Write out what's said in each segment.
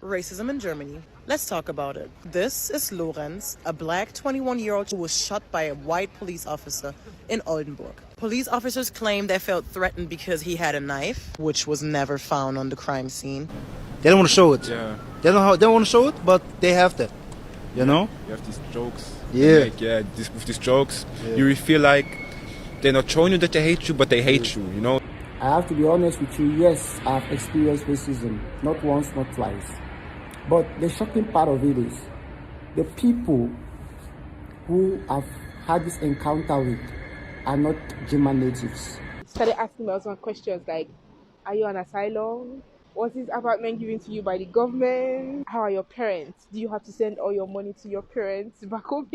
Racism in Germany. Let's talk about it. This is Lorenz, a black 21-year-old who was shot by a white police officer in Oldenburg. Police officers claim they felt threatened because he had a knife, which was never found on the crime scene. They don't want to show it. Yeah. They don't want to show it, but they have that. You know? You have these jokes. Yeah. With these jokes, you really feel like they're not showing you that they hate you, but they hate you, you know? I have to be honest with you, yes, I've experienced racism, not once, not twice. But the shocking part of it is, the people who have had this encounter with are not German natives. Started asking me some questions like, are you on asylum? Was this apartment given to you by the government? How are your parents? Do you have to send all your money to your parents back home?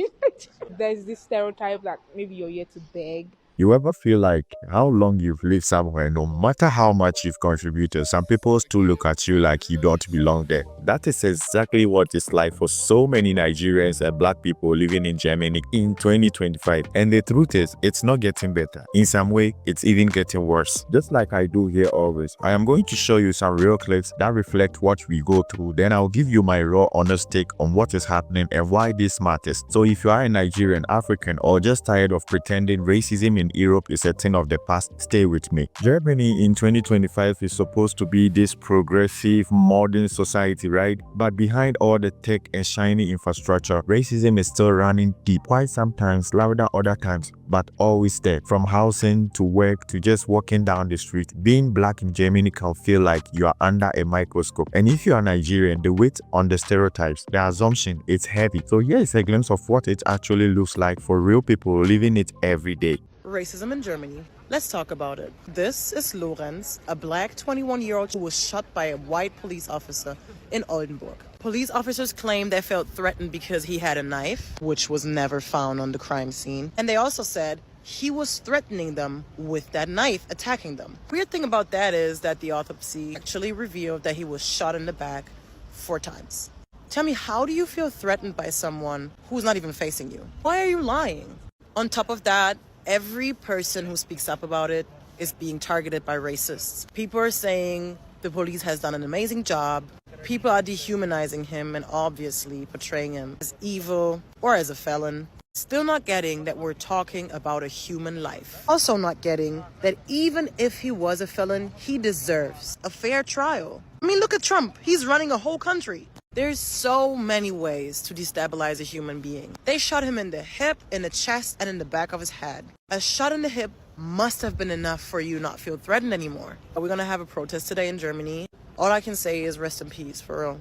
There's this stereotype that maybe you're here to beg. You ever feel like how long you've lived somewhere, no matter how much you've contributed, some people still look at you like you don't belong there? That is exactly what it's like for so many Nigerians and black people living in Germany in 2025. And the truth is, it's not getting better. In some way, it's even getting worse. Just like I do here always, I am going to show you some real clips that reflect what we go through. Then I'll give you my raw, honest take on what is happening and why this matters. So if you are a Nigerian, African, or just tired of pretending racism in Europe is a thing of the past, stay with me. Germany in 2025 is supposed to be this progressive, modern society, right? But behind all the tech and shiny infrastructure, racism is still running deep. Quite sometimes louder other times, but always there. From housing to work to just walking down the street, being black in Germany can feel like you are under a microscope. And if you are Nigerian, the weight on the stereotypes, the assumption, it's heavy. So here is a glimpse of what it actually looks like for real people living it every day. Racism in Germany. Let's talk about it. This is Lorenz, a black 21-year-old who was shot by a white police officer in Oldenburg. Police officers claim they felt threatened because he had a knife, which was never found on the crime scene. And they also said he was threatening them with that knife, attacking them. Weird thing about that is that the autopsy actually revealed that he was shot in the back 4 times. Tell me, how do you feel threatened by someone who's not even facing you? Why are you lying? On top of that, every person who speaks up about it is being targeted by racists. People are saying the police has done an amazing job. People are dehumanizing him and obviously portraying him as evil or as a felon. Still not getting that we're talking about a human life. Also not getting that even if he was a felon, he deserves a fair trial. I mean, look at Trump. He's running a whole country. There's so many ways to destabilize a human being. They shot him in the hip, in the chest, and in the back of his head. A shot in the hip must have been enough for you not feel threatened anymore. We're gonna have a protest today in Germany. All I can say is rest in peace, for real.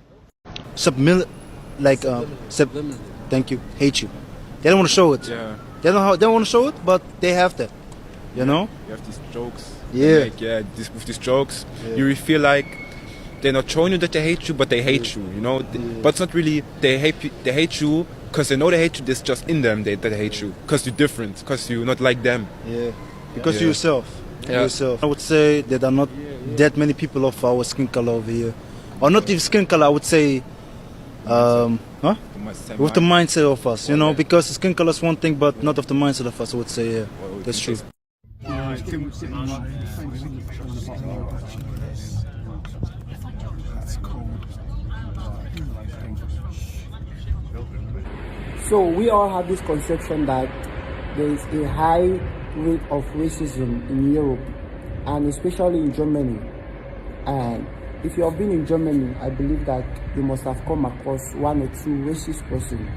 Thank you. Hate you. They don't want to show it. Yeah. They don't want to show it, but they have that. You know? You have these jokes. Yeah. With these jokes, you really feel like they're not showing you that they hate you, but they hate you, you know? But it's not really they hate you because they know they hate you, it's just in them that they hate you. Because you're different, because you're not like them. Yeah. Because you're yourself. Yeah. Yourself. I would say that there are not that many people of our skin color over here. Or not even skin color, I would say with the mindset of us, you know, because skin color is one thing, but not of the mindset of us, I would say, yeah. That's true. So we all have this conception that there is a high rate of racism in Europe and especially in Germany. And if you have been in Germany, I believe that you must have come across 1 or 2 racist persons.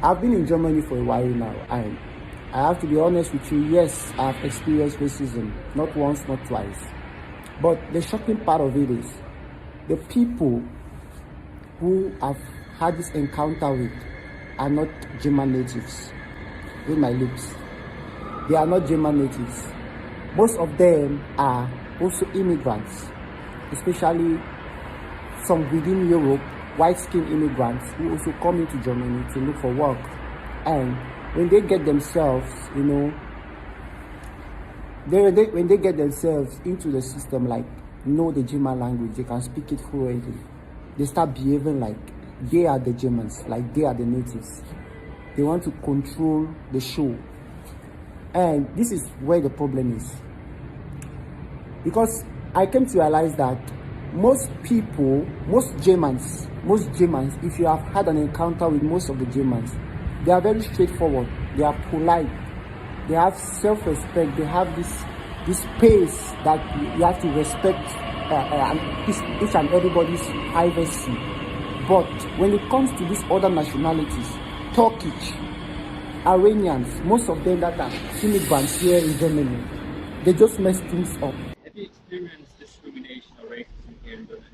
I've been in Germany for a while now, and I have to be honest with you, yes, I've experienced racism, not once, not twice. But the shocking part of it is, the people who have had this encounter with are not German natives. Read my lips. They are not German natives. Most of them are also immigrants, especially some within Europe, white-skinned immigrants who also come into Germany to look for work. And when they get themselves, you know, when they get themselves into the system, like know the German language, they can speak it fluently, they start behaving like they are the Germans, like they are the natives. They want to control the show. And this is where the problem is. Because I came to realize that Most people, most Germans, if you have had an encounter with most of the Germans, they are very straightforward. They are polite. They have self-respect. They have this space that you have to respect each and everybody's privacy. But when it comes to these other nationalities, Turkish, Iranians, most of them that are immigrants here in Germany, they just mess things up. Have you experienced discrimination or racism here in Berlin?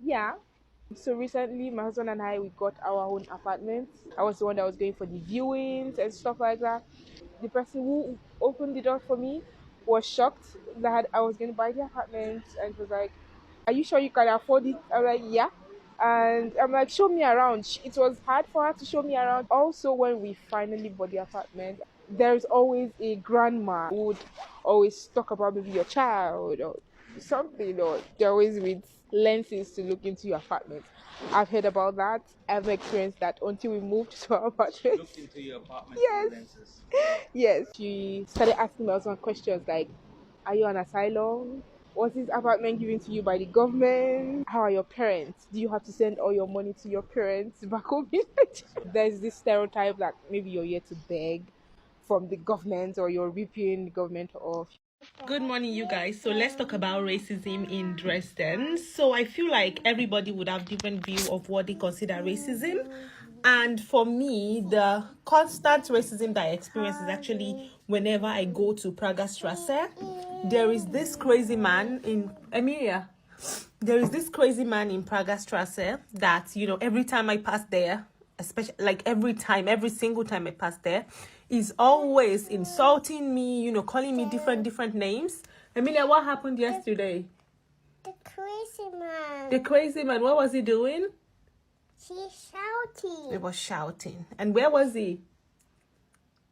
Yeah. So recently, my husband and I, we got our own apartment. I was the one that was going for the viewings and stuff like that. The person who opened the door for me was shocked that I was going to buy the apartment, and was like, "Are you sure you can afford it?" I'm like, "Yeah." And I'm like, "Show me around." It was hard for her to show me around. Also, when we finally bought the apartment, there's always a grandma who would always talk about maybe your child or something, or they're always with lenses to look into your apartment. I've heard about that. I've experienced that until we moved to our apartment. Looked into your apartment Yes. through lenses. Yes. She started asking me some questions like, "Are you on asylum? Was this apartment given to you by the government? How are your parents? Do you have to send all your money to your parents back home in Nigeria?" There's this stereotype that maybe you're here to beg from the government or you're ripping the government off. Good morning, you guys. So let's talk about racism in Dresden. So I feel like everybody would have different view of what they consider racism. And for me, the constant racism that I experience is actually whenever I go to Praga Strasse. There is this crazy man in Emilia. There is this crazy man in Praga Strasse that, every time I pass there, especially like every single time I pass there, is always insulting me, calling me different names. Emilia, what happened yesterday? The crazy man. The crazy man, what was he doing? He's shouting. He was shouting. And where was he?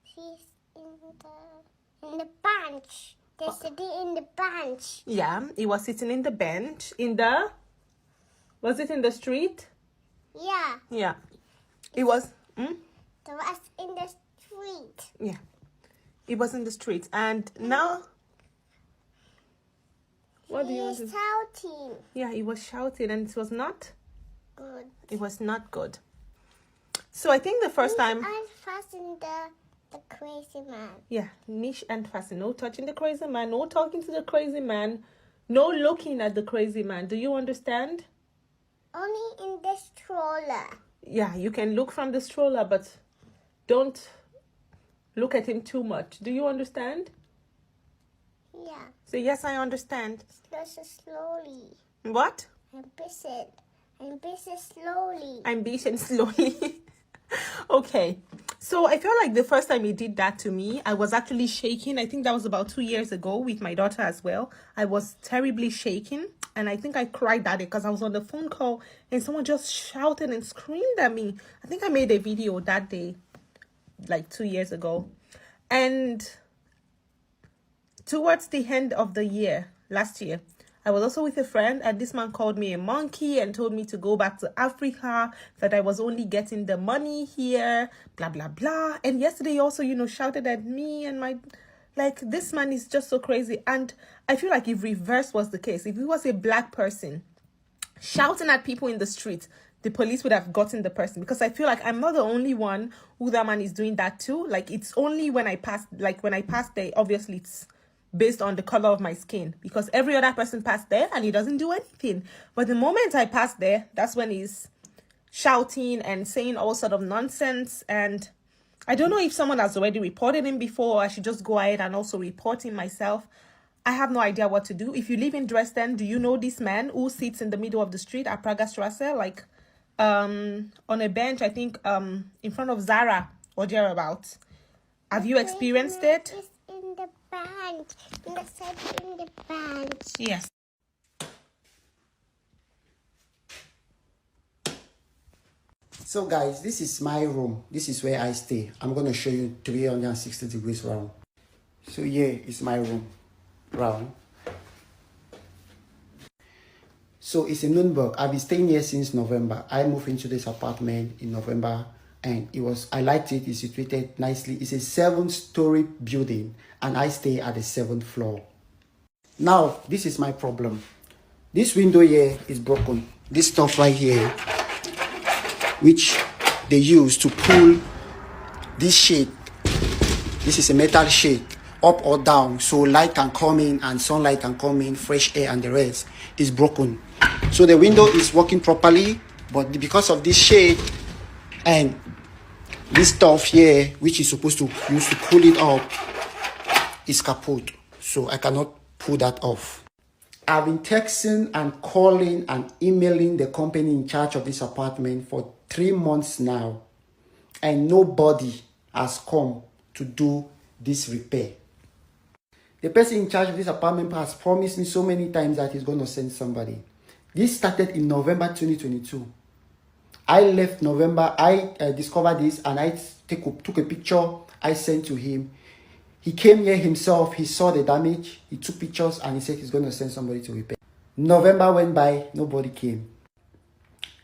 He's in the bench. They're sitting in the bench. Yeah, he was sitting in the bench. Was it in the street? Yeah. Yeah. It was... It was in the street. Yeah. It was in the street. And now... What do you want to... He's shouting. Yeah, he was shouting and it was not... Good. It was not good. So I think the first time... I fastened the crazy man. Yeah, niche and fasten. No touching the crazy man. No talking to the crazy man. No looking at the crazy man. Do you understand? Only in the stroller. Yeah, you can look from the stroller, but don't look at him too much. Do you understand? Yeah. So yes, I understand. Slowly. What? I'm busy slowly. Ambition slowly. Okay. So I feel like the first time he did that to me, I was actually shaking. I think that was about 2 years ago with my daughter as well. I was terribly shaking. And I think I cried that day because I was on the phone call and someone just shouted and screamed at me. I think I made a video that day, like 2 years ago. And towards the end of the year, last year, I was also with a friend and this man called me a monkey and told me to go back to Africa, that I was only getting the money here, blah, blah, blah. And yesterday he also, shouted at me and this man is just so crazy. And I feel like if reverse was the case, if he was a black person shouting at people in the street, the police would have gotten the person, because I feel like I'm not the only one who that man is doing that to. Like, it's only when I pass there, obviously it's based on the color of my skin, because every other person passed there and he doesn't do anything. But the moment I pass there, that's when he's shouting and saying all sort of nonsense. And I don't know if someone has already reported him before, or I should just go ahead and also report him myself. I have no idea what to do. If you live in Dresden, do you know this man who sits in the middle of the street at Praga Strasse, like on a bench, I think in front of Zara or thereabouts? Have you experienced it? It's in the bench. In the bench. Yes. So guys, this is my room. This is where I stay. I'm going to show you 360 degrees round. So here is my room round. So it's in Nürnberg. I've been staying here since November. I moved into this apartment in November and I liked it. It's situated nicely. It's a 7-story building and I stay at the 7th floor. Now, this is my problem. This window here is broken. This stuff right here, which they use to pull this shade, this is a metal shade, up or down, so light can come in and sunlight can come in, fresh air and the rest, is broken. So the window is working properly, but because of this shade and this stuff here, which is supposed to use to pull it up, is kaput. So I cannot pull that off. I've been texting and calling and emailing the company in charge of this apartment for 3 months now, and nobody has come to do this repair. The person in charge of this apartment has promised me so many times that he's going to send somebody. This started in November 2022. I left November, I discovered this and I took a picture, I sent to him. He came here himself, he saw the damage, he took pictures and he said he's going to send somebody to repair. November went by, nobody came.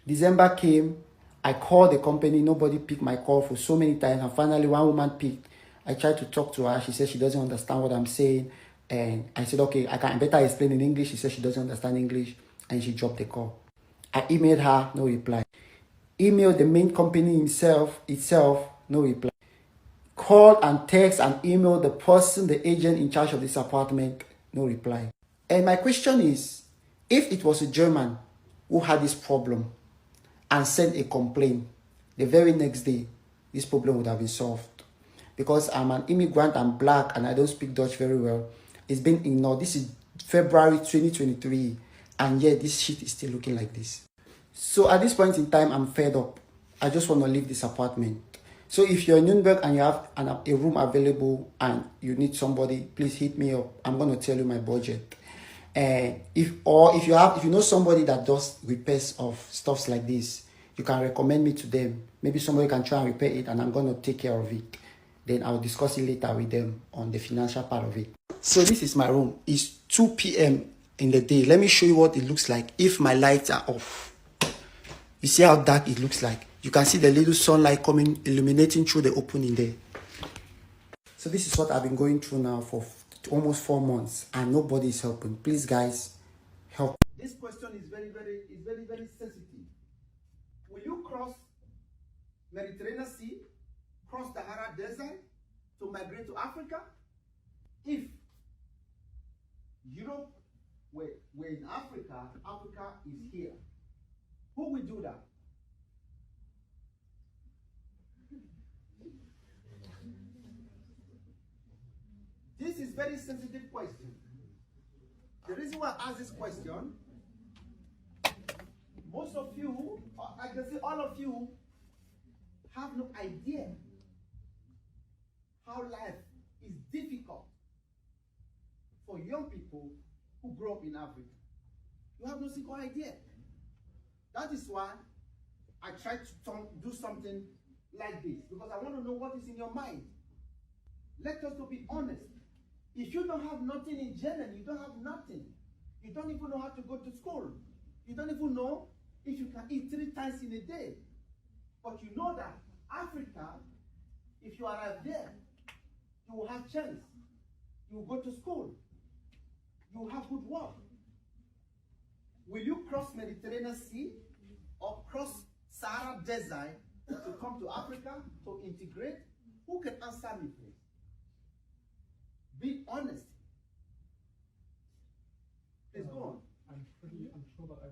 December came, I called the company, nobody picked my call for so many times, and finally one woman picked. I tried to talk to her, she said she doesn't understand what I'm saying, and I said, okay, I can better explain in English. She said she doesn't understand English, and she dropped the call. I emailed her, no reply. Emailed the main company itself, no reply. Called and text and emailed the person, the agent in charge of this apartment, no reply. And my question is, if it was a German who had this problem and sent a complaint, the very next day, this problem would have been solved. Because I'm an immigrant, I'm black, and I don't speak Dutch very well. It's been ignored. This is February 2023, and yet this shit is still looking like this. So at this point in time, I'm fed up. I just want to leave this apartment. So if you're in Nuremberg and you have a room available and you need somebody, please hit me up. I'm going to tell you my budget. And if you know somebody that does repairs of stuffs like this, you can recommend me to them. Maybe somebody can try and repair it, and I'm going to take care of it. Then I'll discuss it later with them on the financial part of it. So this is my room. It's 2 p.m. in the day. Let me show you what it looks like if my lights are off. You see how dark it looks like? You can see the little sunlight coming, illuminating through the opening there. So this is what I've been going through now for almost 4 months, and nobody is helping. Please, guys, help. This question is very sensitive. Will you cross Mediterranean Sea, cross the Sahara Desert to migrate to Africa? If Europe were in Africa, Africa is here. Who will do that? This is very sensitive question. The reason why I ask this question, most of you, or I can say all of you, have no idea how life is difficult for young people who grow up in Africa. You have no single idea. That is why I try to do something like this, because I want to know what is in your mind. Let us to be honest. If you don't have nothing in Germany, you don't have nothing. You don't even know how to go to school. You don't even know if you can eat 3 times in a day. But you know that Africa, if you arrive there, you will have chance. You will go to school. You will have good work. Will you cross Mediterranean Sea or cross Sahara Desert to come to Africa to integrate? Who can answer me, please? Be honest. Please go on. I'm pretty unsure, but I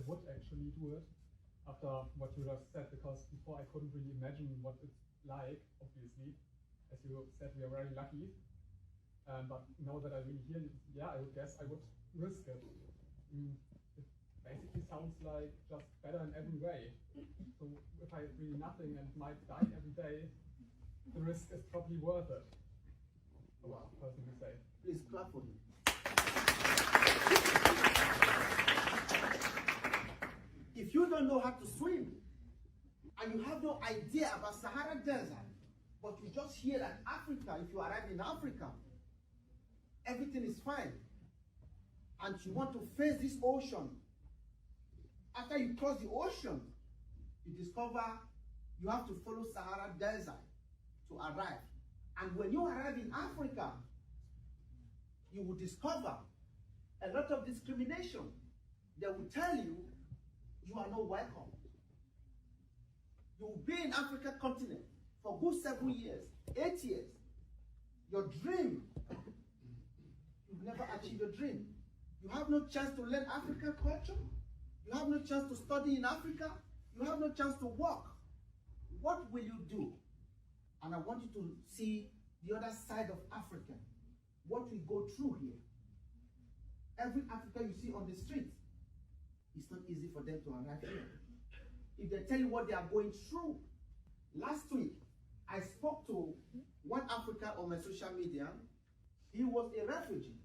would actually do it after what you just said, because before I couldn't really imagine what it's like, obviously. As you said, we are very lucky. But now that I really hear it, yeah, I would guess I would risk it. It basically sounds like just better in every way. So if I have really nothing and might die every day, the risk is probably worth it. Wow, person to say. Please clap for him. If you don't know how to swim and you have no idea about Sahara Desert, but you just hear that Africa, if you arrive in Africa, everything is fine, and you want to face this ocean, after you cross the ocean, you discover you have to follow Sahara Desert to arrive. And when you arrive in Africa, you will discover a lot of discrimination. they will tell you you are not welcome. You will be in African continent for good 7 years, 8 years. Your dream, you've never achieved your dream. You have no chance to learn African culture. You have no chance to study in Africa. You have no chance to work. What will you do? And I want you to see the other side of Africa, what we go through here. Every African you see on the street, it's not easy for them to arrive here. If they tell you what they are going through. Last week, I spoke to one African on my social media. He was a refugee.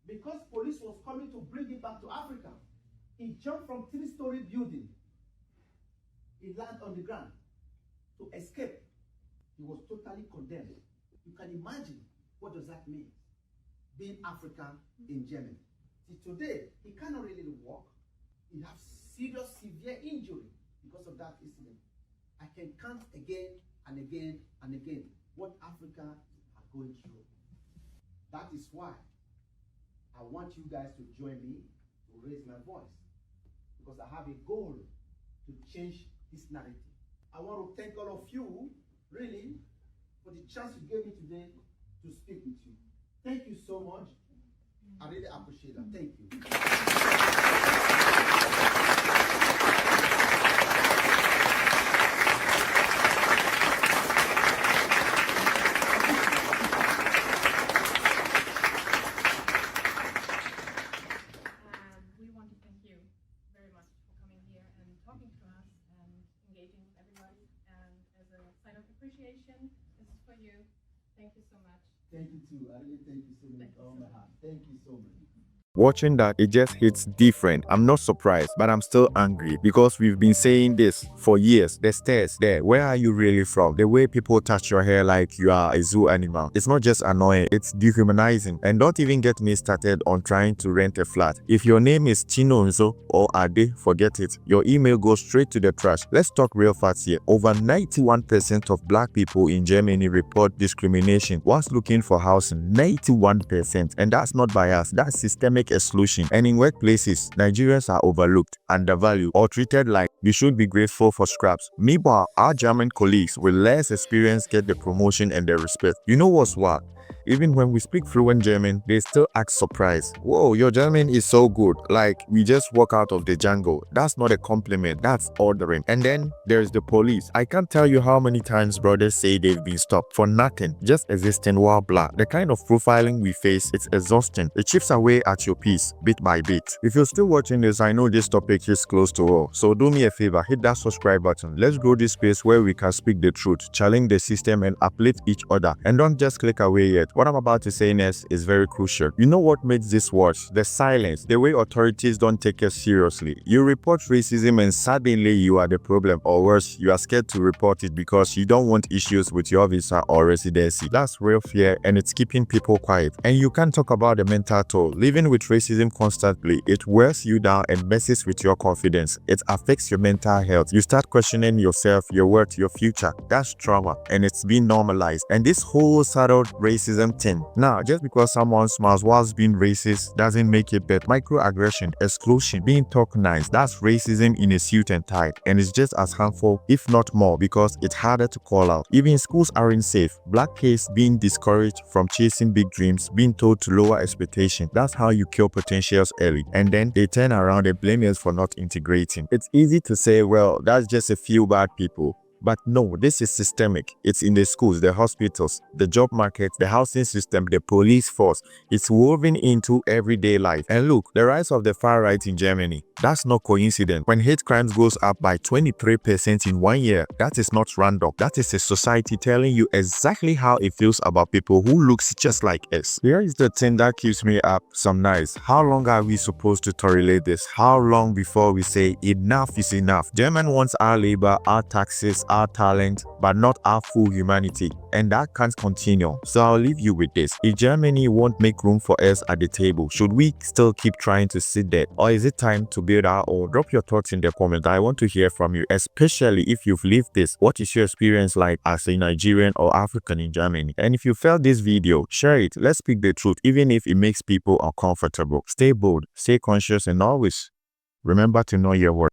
Because police was coming to bring him back to Africa, he jumped from 3-story building. He landed on the ground to escape. He was totally condemned. You can imagine what does that mean, being African in Germany. See, today, he cannot really walk. He has serious, severe injury because of that incident. I can count again and again and again what Africa are going through. That is why I want you guys to join me to raise my voice, because I have a goal to change this narrative. I want to thank all of you, really, for the chance you gave me today to speak with you. Thank you so much. I really appreciate that. Thank you. We want to thank you very much for coming here and talking to us and engaging with everybody. And as a sign of appreciation, this is for you. Thank you so much. Thank you too. I really thank you so much. Oh my heart. Thank you so much. Watching that, it just hits different. I'm not surprised, but I'm still angry because we've been saying this for years. The stairs there, where are you really from? The way people touch your hair like you are a zoo animal. It's not just annoying, it's dehumanizing. And don't even get me started on trying to rent a flat. If your name is Chinonzo or Ade, forget it. Your email goes straight to the trash. Let's talk real facts here. Over 91% of black people in Germany report discrimination whilst looking for housing. 91%. And that's not bias, that's systemic exclusion. And in workplaces, Nigerians are overlooked, undervalued, or treated like we should be grateful for scraps. Meanwhile, our German colleagues with less experience get the promotion and the respect. You know what's what? Even when we speak fluent German, they still act surprised. Whoa, your German is so good. Like, we just walk out of the jungle. That's not a compliment, that's ordering. And then there's the police. I can't tell you how many times brothers say they've been stopped for nothing, just existing while black. The kind of profiling we face, it's exhausting. It chips away at your peace, bit by bit. If you're still watching this, I know this topic is close to all. So do me a favor, hit that subscribe button. Let's grow this space where we can speak the truth, challenge the system, and uplift each other. And don't just click away yet. What I'm about to say next is very crucial. You know what makes this worse? The silence, the way authorities don't take us seriously. You report racism and suddenly you are the problem, or worse, you are scared to report it because you don't want issues with your visa or residency. That's real fear and it's keeping people quiet. And you can't talk about the mental toll. Living with racism constantly, it wears you down and messes with your confidence. It affects your mental health. You start questioning yourself, your worth, your future. That's trauma and it's been normalized. And this whole subtle racism thing. Now, just because someone smiles whilst being racist doesn't make it better. Microaggression, exclusion, being tokenized, that's racism in a suit and tie. And it's just as harmful, if not more, because it's harder to call out. Even schools aren't safe. Black kids being discouraged from chasing big dreams, being told to lower expectations. That's how you kill potentials early. And then they turn around and blame us for not integrating. It's easy to say, well, that's just a few bad people. But no, this is systemic. It's in the schools, the hospitals, the job market, the housing system, the police force. It's woven into everyday life. And look, the rise of the far right in Germany, that's no coincidence. When hate crimes goes up by 23% in 1 year, that is not random. That is a society telling you exactly how it feels about people who looks just like us. Here is the thing that keeps me up some nights. How long are we supposed to tolerate this? How long before we say enough is enough? German wants our labor, our taxes, our talent, but not our full humanity, and that can't continue. So I'll leave you with this. If Germany won't make room for us at the table, should we still keep trying to sit there, or is it time to build our own? Drop your thoughts in the comments. I want to hear from you, especially if you've lived this. What is your experience like as a Nigerian or African in Germany? And if you felt this video, share it. Let's speak the truth, even if it makes people uncomfortable. Stay bold, stay conscious, and always Remember to know your worth.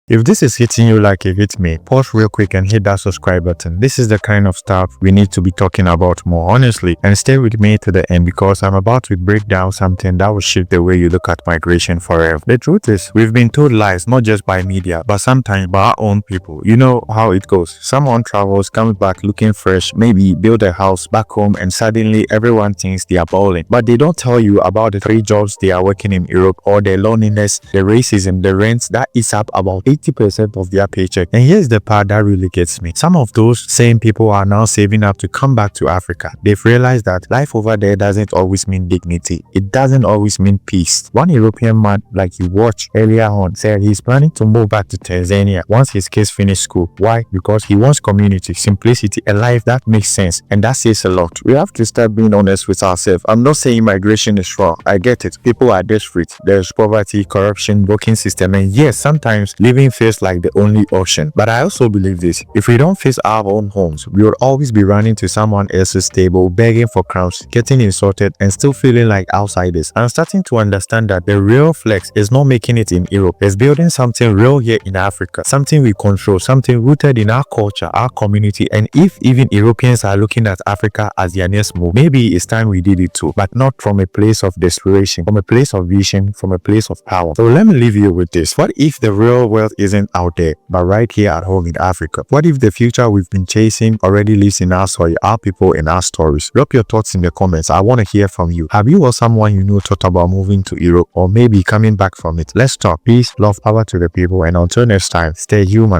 If this is hitting you like it hit me, pause real quick and hit that subscribe button. This is the kind of stuff we need to be talking about more honestly, and stay with me to the end because I'm about to break down something that will shift the way you look at migration forever. The truth is, we've been told lies not just by media, but sometimes by our own people. You know how it goes. Someone travels, comes back looking fresh, maybe build a house back home, and suddenly everyone thinks they are balling. But they don't tell you about the 3 jobs they are working in Europe, or the loneliness, the racism, the rents that eats up about 80% of their paycheck. And here's the part that really gets me. Some of those same people are now saving up to come back to Africa. They've realized that life over there doesn't always mean dignity. It doesn't always mean peace. One European man like you watched earlier on said he's planning to move back to Tanzania once his kids finish school. Why? Because he wants community, simplicity, a life that makes sense. And that says a lot. We have to start being honest with ourselves. I'm not saying migration is wrong. I get it. People are desperate. There's poverty, corruption, broken system, and yes, sometimes living feels like the only option. But I also believe this. If we don't face our own homes, we will always be running to someone else's table, begging for crumbs, getting insulted, and still feeling like outsiders. I'm starting to understand that the real flex is not making it in Europe. It's building something real here in Africa, something we control, something rooted in our culture, our community. And if even Europeans are looking at Africa as their next move, maybe it's time we did it too, but not from a place of desperation, from a place of vision, from a place of power. So let me leave you with this. What if the real wealth isn't out there, but right here at home in Africa? What if the future we've been chasing already lives in our soil, our people, and our stories? Drop your thoughts in the comments. I want to hear from you. Have you or someone you know thought about moving to Europe or maybe coming back from it? Let's talk. Peace, love, power to the people, and until next time, stay human.